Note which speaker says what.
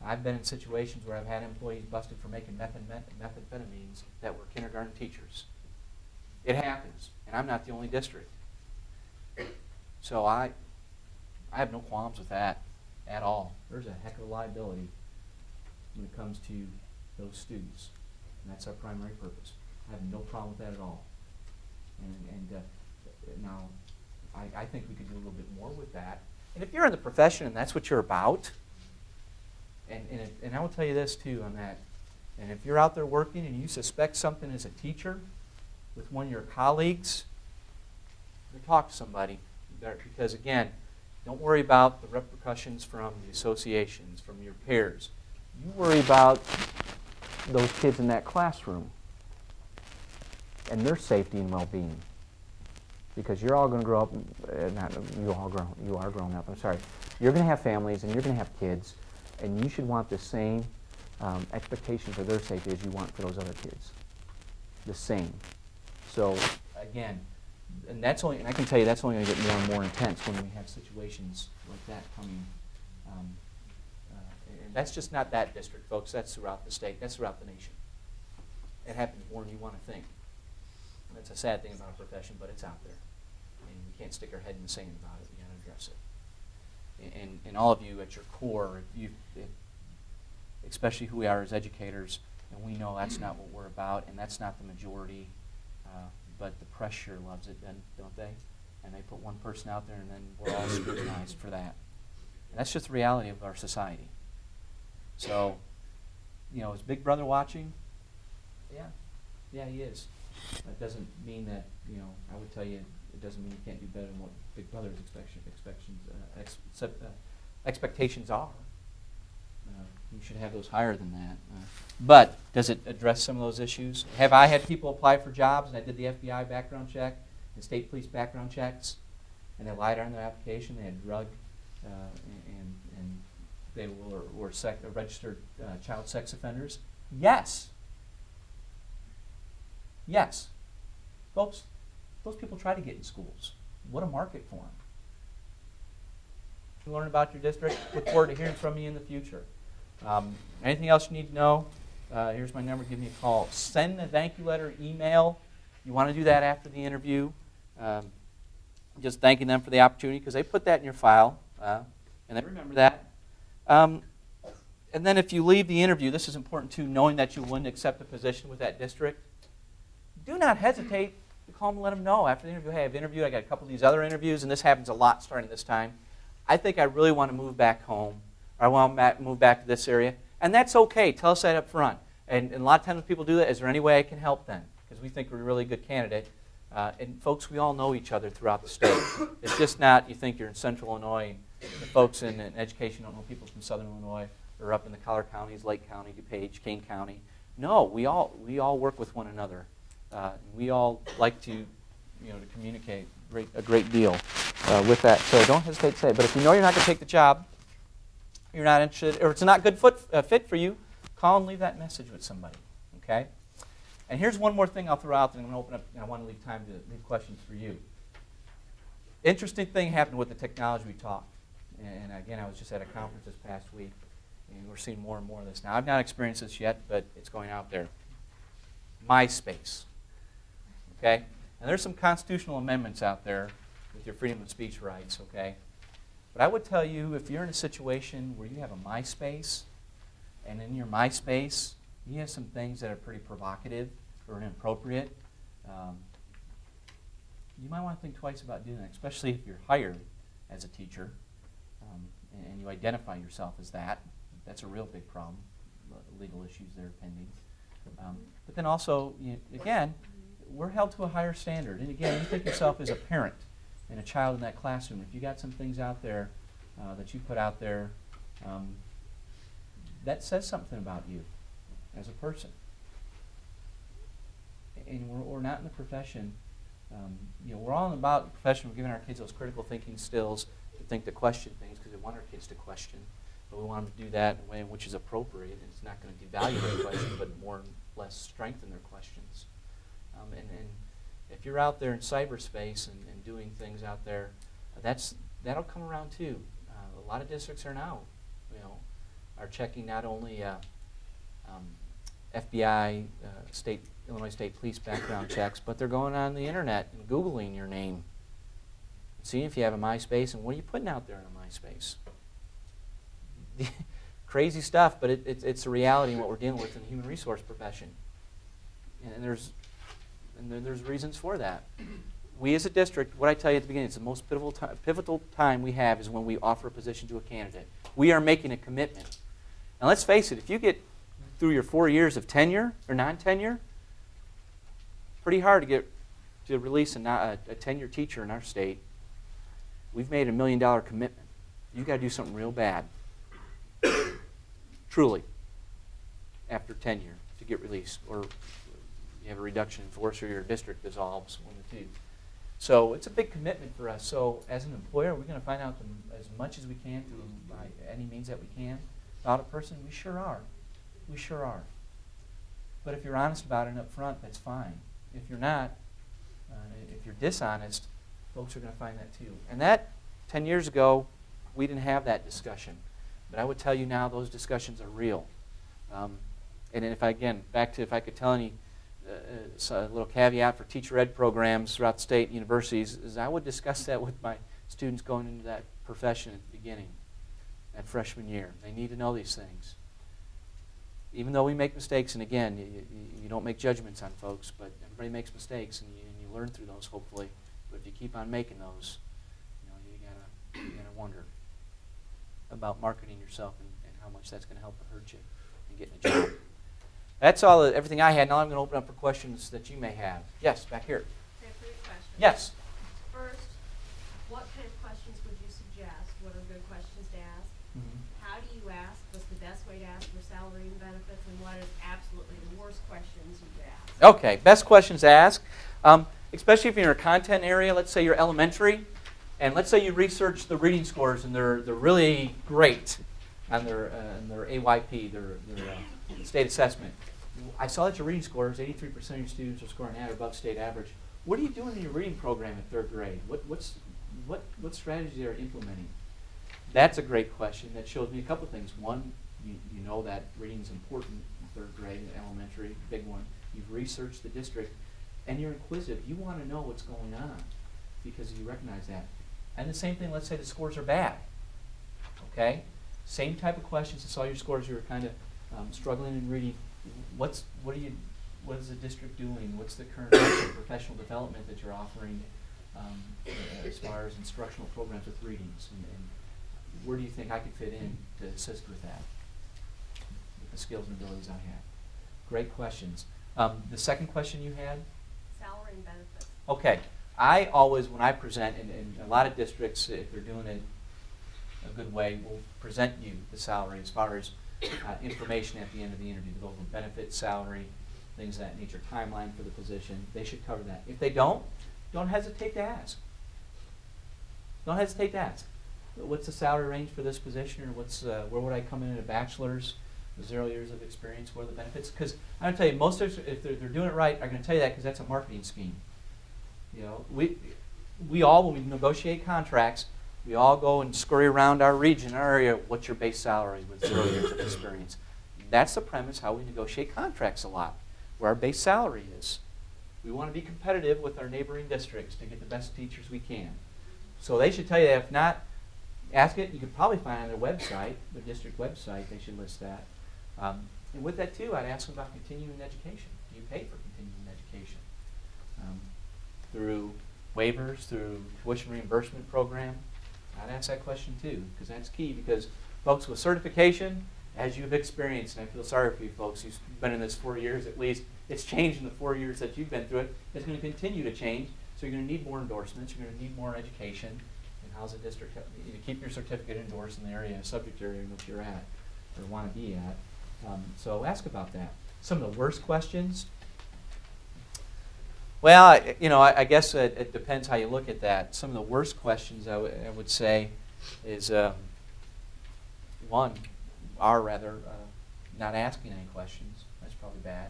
Speaker 1: I've been in situations where I've had employees busted for making methamphetamines that were kindergarten teachers. It happens, and I'm not the only district. So I have no qualms with that at all. There's a heck of a liability when it comes to those students, and that's our primary purpose. I have no problem with that at all. Now, I think we could do a little bit more with that. And if you're in the profession and that's what you're about, and I will tell you this too on that, and if you're out there working and you suspect something as a teacher with one of your colleagues, talk to somebody. Because again, don't worry about the repercussions from the associations, from your peers. You worry about those kids in that classroom and their safety and well-being. Because you're all going to grow up, you are growing up, I'm sorry. You're going to have families and you're going to have kids, and you should want the same expectation for their safety as you want for those other kids. The same. So, again, and I can tell you that's only going to get more and more intense when we have situations like that coming. And that's just not that district, folks. That's throughout the state. That's throughout the nation. It happens more than you want to think. That's a sad thing about our profession, but it's out there. And we can't stick our head in the sand about it. We got to address it. And all of you at your core, especially who we are as educators, and we know that's not what we're about, and that's not the majority, but the pressure loves it, don't they? And they put one person out there, and then we're all scrutinized for that. And that's just the reality of our society. So, is Big Brother watching? Yeah, he is. That doesn't mean that, I would tell you, it doesn't mean you can't do better than what Big Brother's expectations are. You should have those higher than that. But does it address some of those issues? Have I had people apply for jobs, and I did the FBI background check and state police background checks, and they lied on their application, they had drug, and they were registered child sex offenders? Yes. Yes. Folks, those people try to get in schools. What a market for them. You learn about your district. Look forward to hearing from you in the future. Anything else you need to know? Here's my number. Give me a call. Send a thank you letter, email. You want to do that after the interview. Just thanking them for the opportunity, because they put that in your file, and they remember that. And then if you leave the interview, this is important too, knowing that you wouldn't accept a position with that district, do not hesitate to call them and let them know after the interview, hey, I've interviewed, I got a couple of these other interviews, and this happens a lot starting this time. I think I really want to move back home, or I want to move back to this area. And that's okay. Tell us that up front. And a lot of times when people do that, is there any way I can help then? Because we think we're a really good candidate. And folks, we all know each other throughout the state. It's just not you think you're in central Illinois, and the folks in education don't know people from southern Illinois, or up in the collar counties, Lake County, DuPage, Kane County. No, we all work with one another. We all like to communicate a great deal with that. So don't hesitate to say it. But if you know you're not going to take the job, you're not interested, or it's not a good fit for you, call and leave that message with somebody. Okay? And here's one more thing I'll throw out, and I'm going to open up, and I want to leave time to leave questions for you. Interesting thing happened with the technology we talked. And again, I was just at a conference this past week, and we're seeing more and more of this. Now, I've not experienced this yet, but it's going out there. MySpace. Okay? And there's some constitutional amendments out there with your freedom of speech rights, okay? But I would tell you, if you're in a situation where you have a MySpace, and in your MySpace, you have some things that are pretty provocative or inappropriate, you might want to think twice about doing that, especially if you're hired as a teacher, and you identify yourself as that. That's a real big problem. Legal issues that are pending. But then also, again, we're held to a higher standard. And again, you think yourself as a parent and a child in that classroom. If you got some things out there that you put out there, that says something about you as a person. And we're not in the profession. We're all about the profession. We're giving our kids those critical thinking skills to think, to question things, because we want our kids to question. But we want them to do that in a way in which is appropriate. And it's not going to devalue their question, but more or less strengthen their questions. And if you're out there in cyberspace and doing things out there, that'll come around too. A lot of districts are now, are checking not only FBI, Illinois State Police background checks, but they're going on the internet and Googling your name, seeing if you have a MySpace and what are you putting out there in a MySpace. Crazy stuff, but it's a reality in what we're dealing with in the human resource profession. And there's reasons for that. We as a district, what I tell you at the beginning, it's the most pivotal time we have is when we offer a position to a candidate. We are making a commitment. And let's face it, if you get through your 4 years of tenure or non-tenure, pretty hard to release a tenured teacher in our state. We've made $1 million commitment. You've got to do something real bad, truly, after tenure to get released, or you have a reduction in force or your district dissolves, one of the two. So it's a big commitment for us. So as an employer, we're going to find out as much as we can through by any means that we can about a person. We sure are. We sure are. But if you're honest about it up front, that's fine. If you're not, if you're dishonest, folks are going to find that too. And that, 10 years ago, we didn't have that discussion. But I would tell you now those discussions are real. And if I could tell any a little caveat for teacher ed programs throughout the state and universities, is I would discuss that with my students going into that profession at the beginning, that freshman year. They need to know these things. Even though we make mistakes, and again, you don't make judgments on folks, but everybody makes mistakes, and you learn through those, hopefully. But if you keep on making those, you gotta wonder about marketing yourself and how much that's going to help or hurt you in getting a job. That's everything I had. Now I'm going to open up for questions that you may have. Yes, back here.
Speaker 2: I have 3 questions.
Speaker 1: Yes.
Speaker 2: First, what kind of questions would you suggest? What are good questions to ask? How do you ask? What's the best way to ask for salary and benefits? And what is absolutely the worst questions you could ask?
Speaker 1: Okay, best questions to ask. Especially if you're in a content area, let's say you're elementary, and let's say you research the reading scores and they're really great on their AYP, their state assessment. I saw that your reading scores, 83% of your students are scoring at or above state average. What are you doing in your reading program in 3rd grade? What strategy are you implementing? That's a great question. That shows me a couple things. One, you know that reading is important in 3rd grade, elementary, big one. You've researched the district, and you're inquisitive. You want to know what's going on because you recognize that. And the same thing, let's say the scores are bad. Okay? Same type of questions. I saw your scores, you were kind of struggling in reading. What is the district doing? What's the current professional development that you're offering as far as instructional programs with readings? And where do you think I could fit in to assist with that, with the skills and abilities I have? Great questions. The second question you had?
Speaker 2: Salary and benefits.
Speaker 1: Okay. I always, when I present, and a lot of districts, if they're doing it a good way, will present you the salary as far as information at the end of the interview. They'll go over benefits, salary, things of that nature, timeline for the position. They should cover that. If they don't hesitate to ask. Don't hesitate to ask. What's the salary range for this position, or where would I come in at a bachelor's, 0 years of experience, what are the benefits? Because I'm going to tell you, most of if they're doing it right, are going to tell you that because that's a marketing scheme. You know, we all, when we negotiate contracts, we all go and scurry around our region, our area. What's your base salary with 0 years of experience? That's the premise how we negotiate contracts a lot, where our base salary is. We want to be competitive with our neighboring districts to get the best teachers we can. So they should tell you that. If not, ask it. You could probably find it on their website, the district website. They should list that. And with that too, I'd ask them about continuing education. Do you pay for continuing education? Through waivers, through tuition reimbursement program? I'd ask that question too, because that's key. Because folks with certification, as you've experienced, and I feel sorry for you folks, you've been in this 4 years at least, it's changed in the 4 years that you've been through it. It's going to continue to change, so you're going to need more endorsements, you're going to need more education, and how's the district, you keep your certificate endorsed in the area, subject area in which you're at, or want to be at. So ask about that. Some of the worst questions, well, I guess it depends how you look at that. Some of the worst questions I would say is, not asking any questions. That's probably bad.